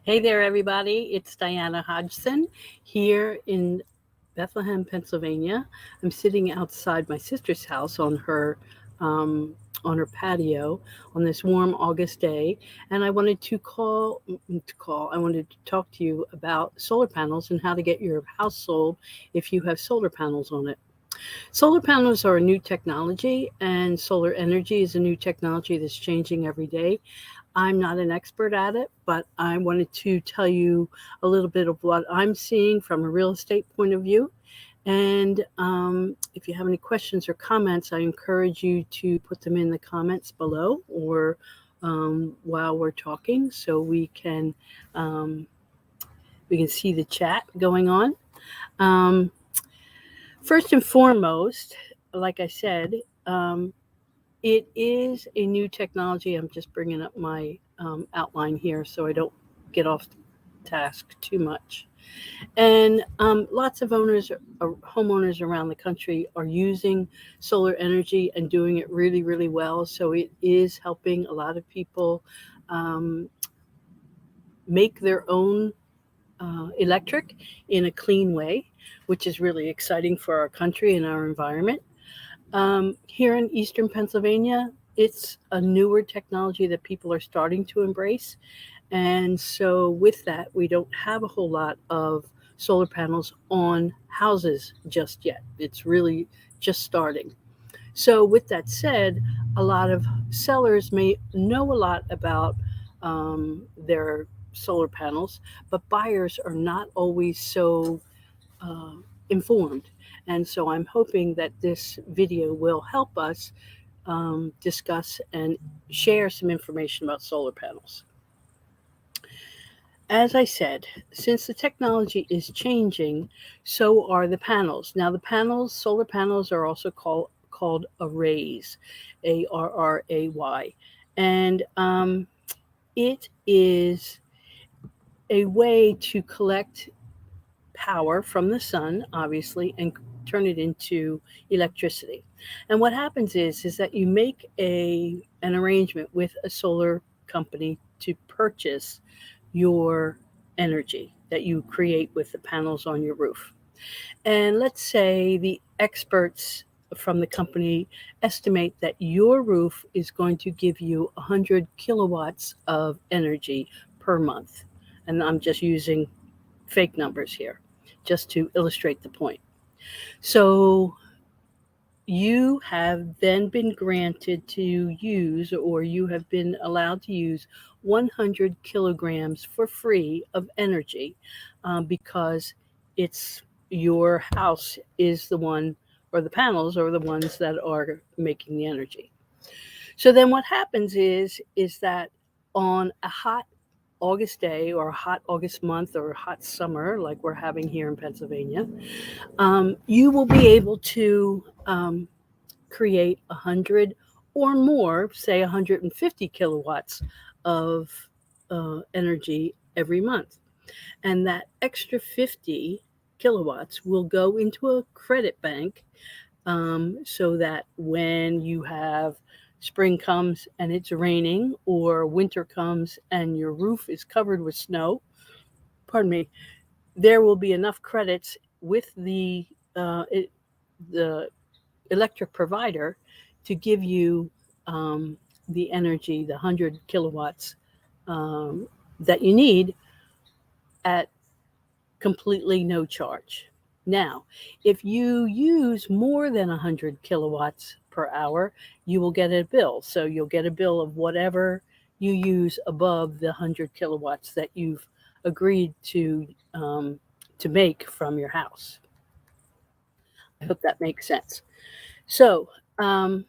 Hey there, everybody. It's Diana Hodgson here in Bethlehem, Pennsylvania. I'm sitting outside my sister's house um, on her patio on this warm August day, and I wanted I wanted to talk to you about solar panels and how to get your house sold if you have solar panels on it. Solar panels are a new technology, and solar energy is a new technology that's changing every day. I'm not an expert at it, but I wanted to tell you a little bit of what I'm seeing from a real estate point of view. And if you have any questions or comments, I encourage you to put them in the comments below or while we're talking, so um, we can see the chat going on. Um, First and foremost, like I said, um, it is a new technology. I'm just bringing up my outline here so I don't get off task too much. And lots of homeowners around the country are using solar energy and doing it really, really well. So it is helping a lot of people um, make their own electric in a clean way, which is really exciting for our country and our environment. Here in Eastern Pennsylvania, it's a newer technology that people are starting to embrace. And so, with that, we don't have a whole lot of solar panels on houses just yet. It's really just starting. So, with that said, a lot of sellers may know a lot about their solar panels, but buyers are not always so uh, informed. And so I'm hoping that this video will help us discuss and share some information about solar panels. As I said, since the technology is changing, so are the panels. Now, solar panels are also called arrays, ARRAY. And it is a way to collect power from the sun, obviously, and turn it into electricity. And what happens is that you make a an arrangement with a solar company to purchase your energy that you create with the panels on your roof. And let's say the experts from the company estimate that your roof is going to give you 100 kilowatts of energy per month. And I'm just using fake numbers here just to illustrate the point. So you have then been granted to use, or you have been allowed to use 100 kilograms for free of energy because it's your house is the one, or the panels are the ones that are making the energy. So then what happens is that on a hot August day or a hot August month or a hot summer like we're having here in Pennsylvania, you will be able to create 100 or more, say 150 kilowatts of energy every month. And that extra 50 kilowatts will go into a credit bank so that when you have spring comes and it's raining, or winter comes and your roof is covered with snow, pardon me, there will be enough credits with the electric provider to give you the energy, the 100 kilowatts um, that you need at completely no charge. Now, if you use more than 100 kilowatts per hour, you will get a bill. So you'll get a bill of whatever you use above the 100 kilowatts that you've agreed to make from your house. I hope that makes sense. So, um,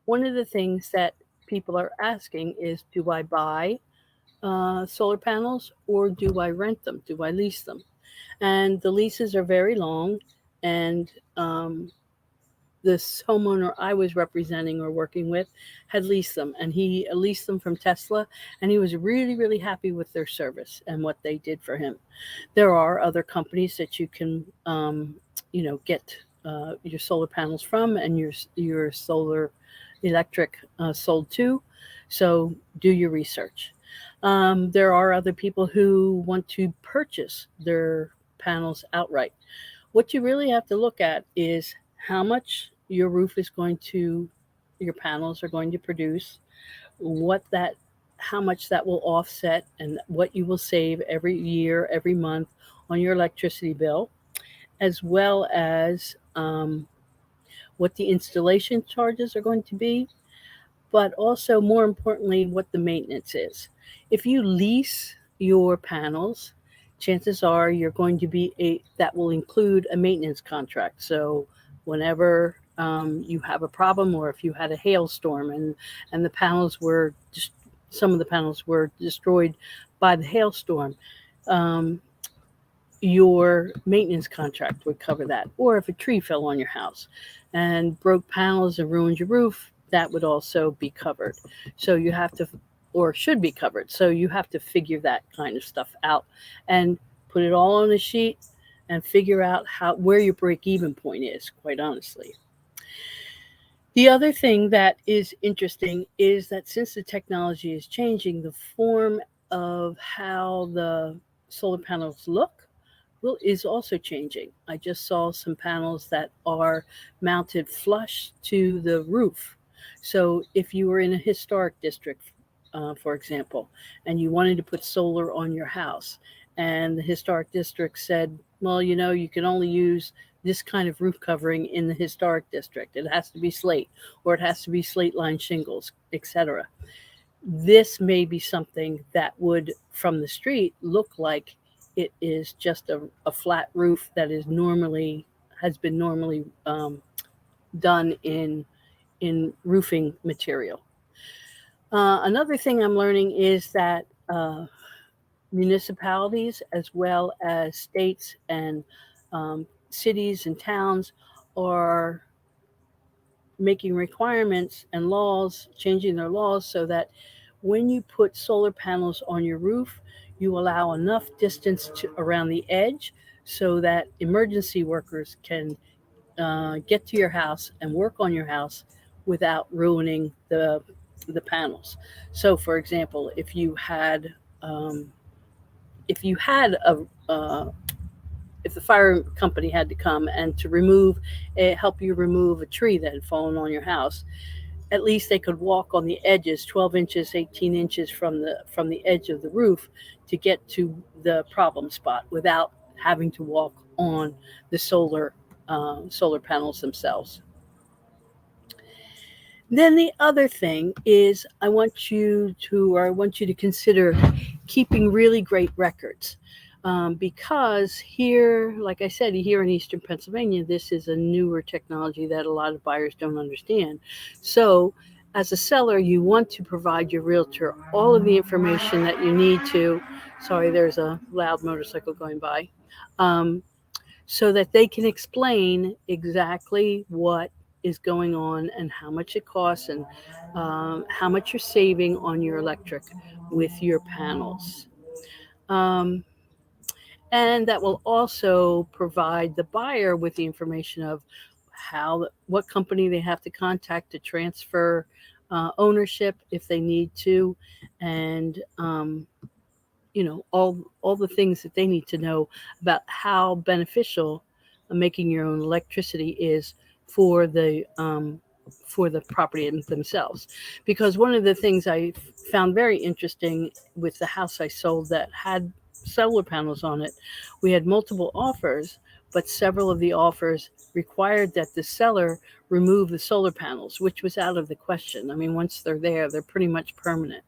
one of the things that people are asking is, do I buy solar panels or do I rent them? Do I lease them? And the leases are very long. And this homeowner I was representing or working with had leased them, and he leased them from Tesla, and he was really, really happy with their service and what they did for him. There are other companies that you can, get your solar panels from and your solar electric sold to. So do your research. There are other people who want to purchase their panels outright. What you really have to look at is how much your roof is going to, your panels are going to produce, what that, how much that will offset, and what you will save every year, every month on your electricity bill, as well as what the installation charges are going to be, but also more importantly, what the maintenance is. If you lease your panels, chances are you're going to be that will include a maintenance contract. So whenever you have a problem, or if you had a hailstorm and the panels were just, some of the panels were destroyed by the hailstorm, um, your maintenance contract would cover that. Or if a tree fell on your house and broke panels and ruined your roof, that would also be covered. So you have to, or should be covered. So you have to figure that kind of stuff out and put it all on a sheet and figure out how, where your break even point is, quite honestly. The other thing that is interesting is that since the technology is changing, the form of how the solar panels look is also changing. I just saw some panels that are mounted flush to the roof. So if you were in a historic district, for example, and you wanted to put solar on your house, and the historic district said, well, you know, you can only use this kind of roof covering in the historic district. It has to be slate, or it has to be slate line shingles, etc. This may be something that would, from the street, look like it is just a flat roof that is normally, has been normally done in roofing material. Another thing I'm learning is that municipalities, as well as states and cities and towns, are making requirements and laws, changing their laws so that when you put solar panels on your roof, you allow enough distance around the edge so that emergency workers can get to your house and work on your house without ruining the panels. So, for example, um, if you had a if the fire company had to come and to help you remove a tree that had fallen on your house, at least they could walk on the edges, 12 inches, 18 inches from the edge of the roof to get to the problem spot without having to walk on the solar panels themselves. Then the other thing is I want you to consider keeping really great records. Because here, like I said, here in Eastern Pennsylvania, this is a newer technology that a lot of buyers don't understand. So, as a seller, you want to provide your realtor all of the information that you need to. Sorry, there's a loud motorcycle going by. Um, so that they can explain exactly what is going on and how much it costs, and how much you're saving on your electric with your panels. Um, and that will also provide the buyer with the information of what company they have to contact to transfer ownership if they need to, and all the things that they need to know about how beneficial making your own electricity is for the property themselves. Because one of the things I found very interesting with the house I sold that had solar panels on it, we had multiple offers, but several of the offers required that the seller remove the solar panels, which was out of the question. I mean, once they're there, they're pretty much permanent.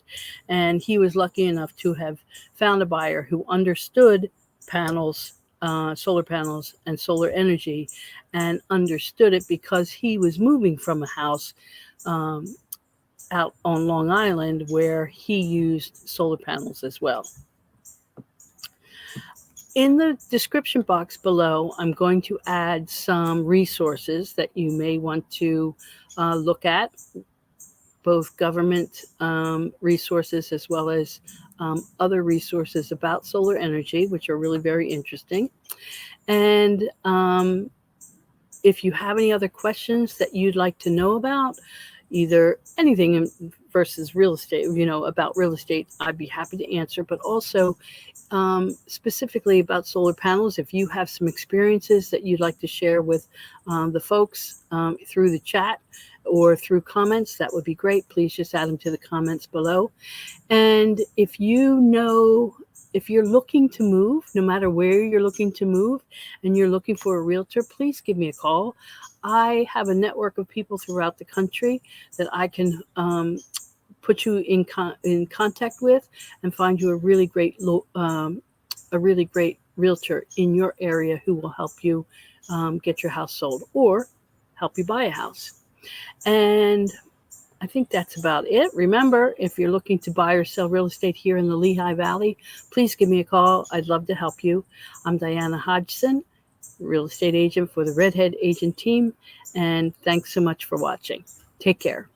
And he was lucky enough to have found a buyer who understood panels, solar panels, and solar energy, and understood it because he was moving from a house um, out on Long Island where he used solar panels as well. In the description box below, I'm going to add some resources that you may want to look at, both government resources as well as other resources about solar energy, which are really very interesting. And if you have any other questions that you'd like to know about, either anything versus real estate, about real estate, I'd be happy to answer, but also specifically about solar panels. If you have some experiences that you'd like to share with the folks through the chat or through comments, that would be great. Please just add them to the comments below. And if you're looking to move, no matter where you're looking to move, and you're looking for a realtor, please give me a call. I have a network of people throughout the country that I can put you in contact with and find you a really great realtor in your area who will help you get your house sold or help you buy a house. And I think that's about it. Remember, if you're looking to buy or sell real estate here in the Lehigh Valley, please give me a call. I'd love to help you. I'm Diana Hodgson, real estate agent for the RedHeadAgent team, and thanks so much for watching. Take care.